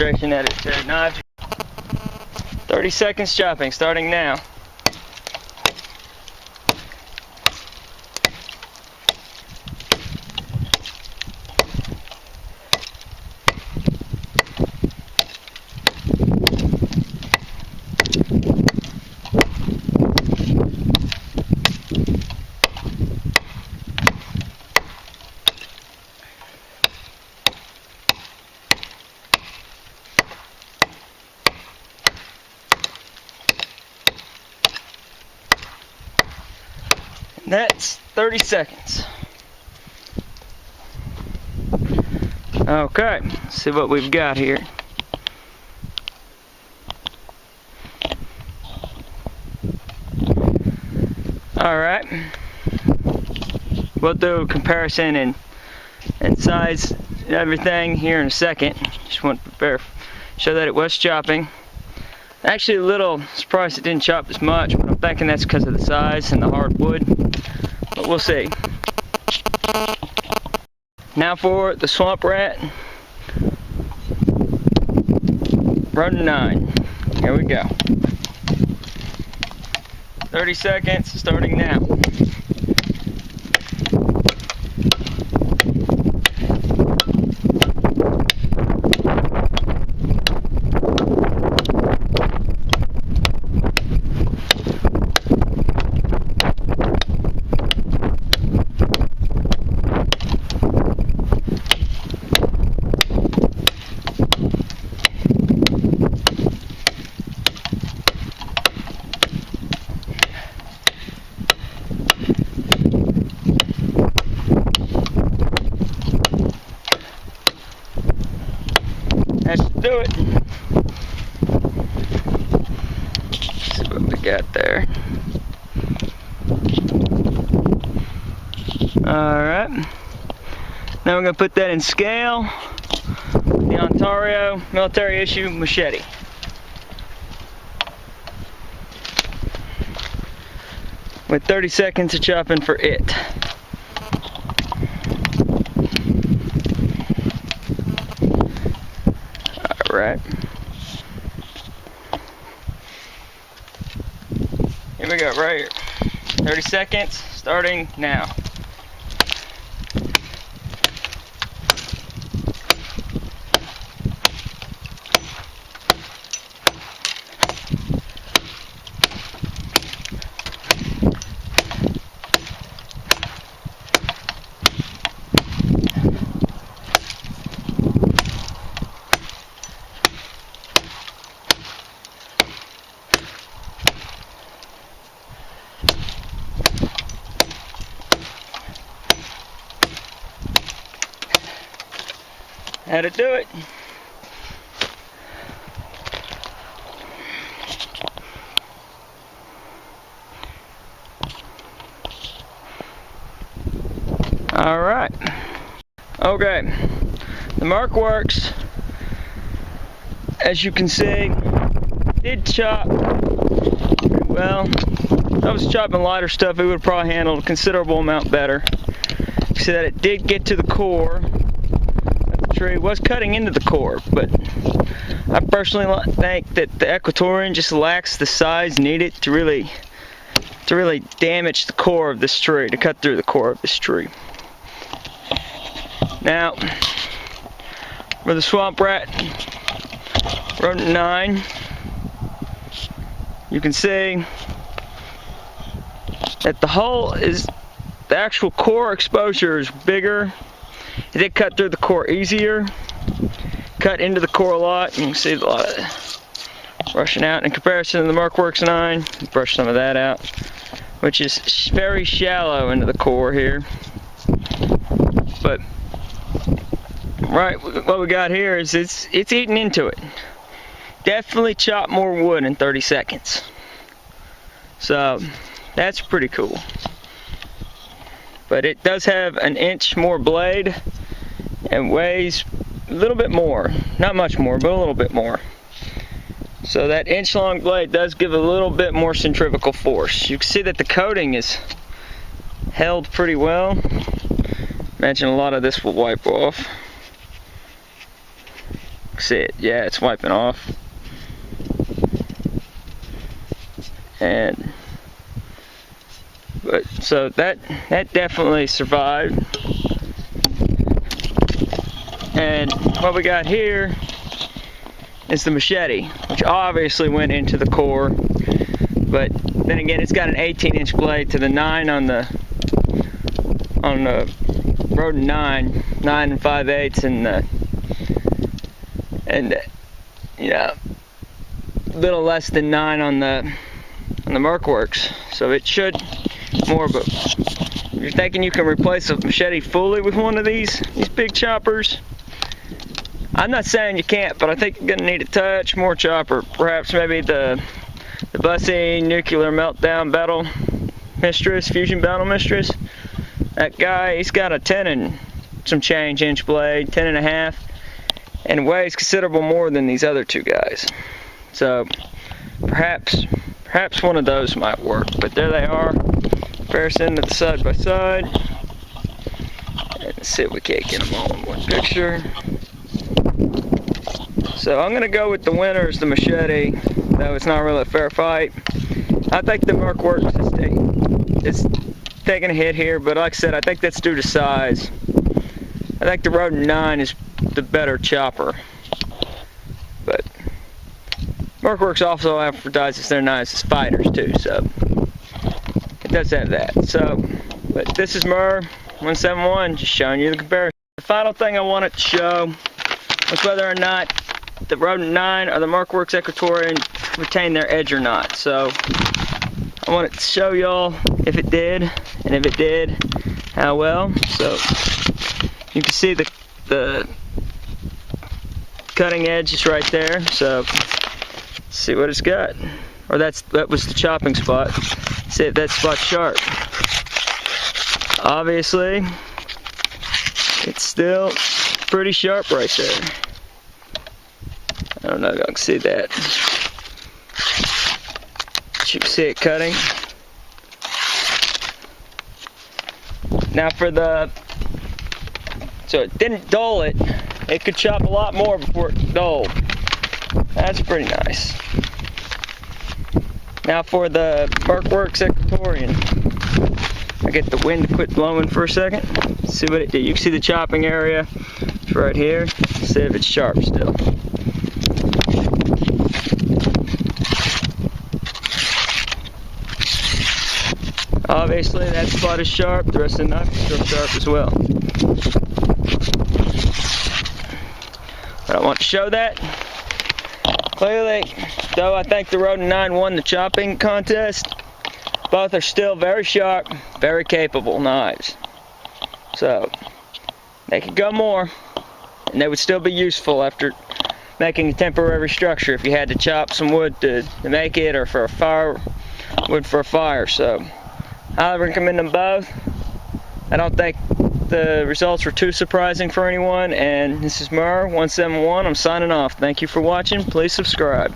demonstration at it knife. 30 seconds chopping, starting now. That's 30 seconds. Okay, let's see what we've got here. Alright, we'll do a comparison and size and everything here in a second. Just want to show that it was chopping. Actually a little surprised it didn't chop as much, but I'm thinking that's because of the size and the hard wood. But we'll see. Now for the SwampRat Rodent 9. Here we go. 30 seconds, starting now. Let's do it. Let's see what we got there. Alright. Now we're going to put that in scale. The Ontario military issue machete. With 30 seconds of chopping for it. Alright. Here we go, right here. 30 seconds, starting now. How to do it. All right. Okay. The MercWorx, as you can see, did chop. Well, if I was chopping lighter stuff, it would have probably handled a considerable amount better. You see that it did get to the core. Tree was cutting into the core, but I personally think that the Equatorian just lacks the size needed to really damage the core of this tree, to cut through the core of this tree. Now, for the SwampRat Rodent 9, you can see that the actual core exposure is bigger. It did cut through the core easier, cut into the core a lot. You can see a lot of rushing out. In comparison to the MercWorx 9, brush some of that out, which is very shallow into the core here. But right, what we got here is it's eating into it. Definitely chop more wood in 30 seconds. So that's pretty cool. But it does have an inch more blade and weighs a little bit more. Not much more, but a little bit more. So that inch long blade does give a little bit more centrifugal force. You can see that the coating is held pretty well. Imagine a lot of this will wipe off. See it? Yeah, it's wiping off. But so that definitely survived. And what we got here is the machete, which obviously went into the core. But then again, it's got an 18-inch blade to the 9 on the Rodent 9 and 5/8, and you know, a little less than 9 on the Mercworx. So it should more. But if you're thinking you can replace a machete fully with one of these big choppers, I'm not saying you can't, but I think you're gonna need a touch more chopper. Perhaps maybe the Bussy Nuclear Meltdown Battle Mistress, Fusion Battle Mistress. That guy, he's got a 10 and some change inch blade, 10 and a half, and weighs considerable more than these other two guys. So perhaps one of those might work. But there they are, comparison to the side by side. And let's see if we can't get them all in one picture. So I'm gonna go with the winner is the machete, though it's not really a fair fight. I think the Mercworx is taking a hit here, but like I said, I think that's due to size. I think the Rodent 9 is the better chopper. But Mercworx also advertises their knives as fighters too, so it does have that. So, but this is Mer171, just showing you the comparison. The final thing I wanted to show was whether or not the Rodent 9 or the MercWorx Equatorian retain their edge or not. So I wanted to show y'all if it did, and if it did, how well. So you can see the cutting edge is right there. So let's see what it's got. Or that was the chopping spot. See if that spot's sharp. Obviously, it's still pretty sharp right there. I don't know if I can see that. You can see it cutting. Now so it didn't dull it. It could chop a lot more before it dulled. That's pretty nice. Now for the MercWorx Equatorian. I get the wind to quit blowing for a second. See what it did. You can see the chopping area. It's right here. See if it's sharp still. Obviously that spot is sharp, the rest of the knife is still sharp as well. But I want to show that. Clearly, though I think the Rodent 9 won the chopping contest, both are still very sharp, very capable knives. So, they could go more, and they would still be useful after making a temporary structure if you had to chop some wood to make it, or for a fire, wood for a fire. So I recommend them both. I don't think the results were too surprising for anyone, and this is Mer171. I'm signing off. Thank you for watching. Please subscribe.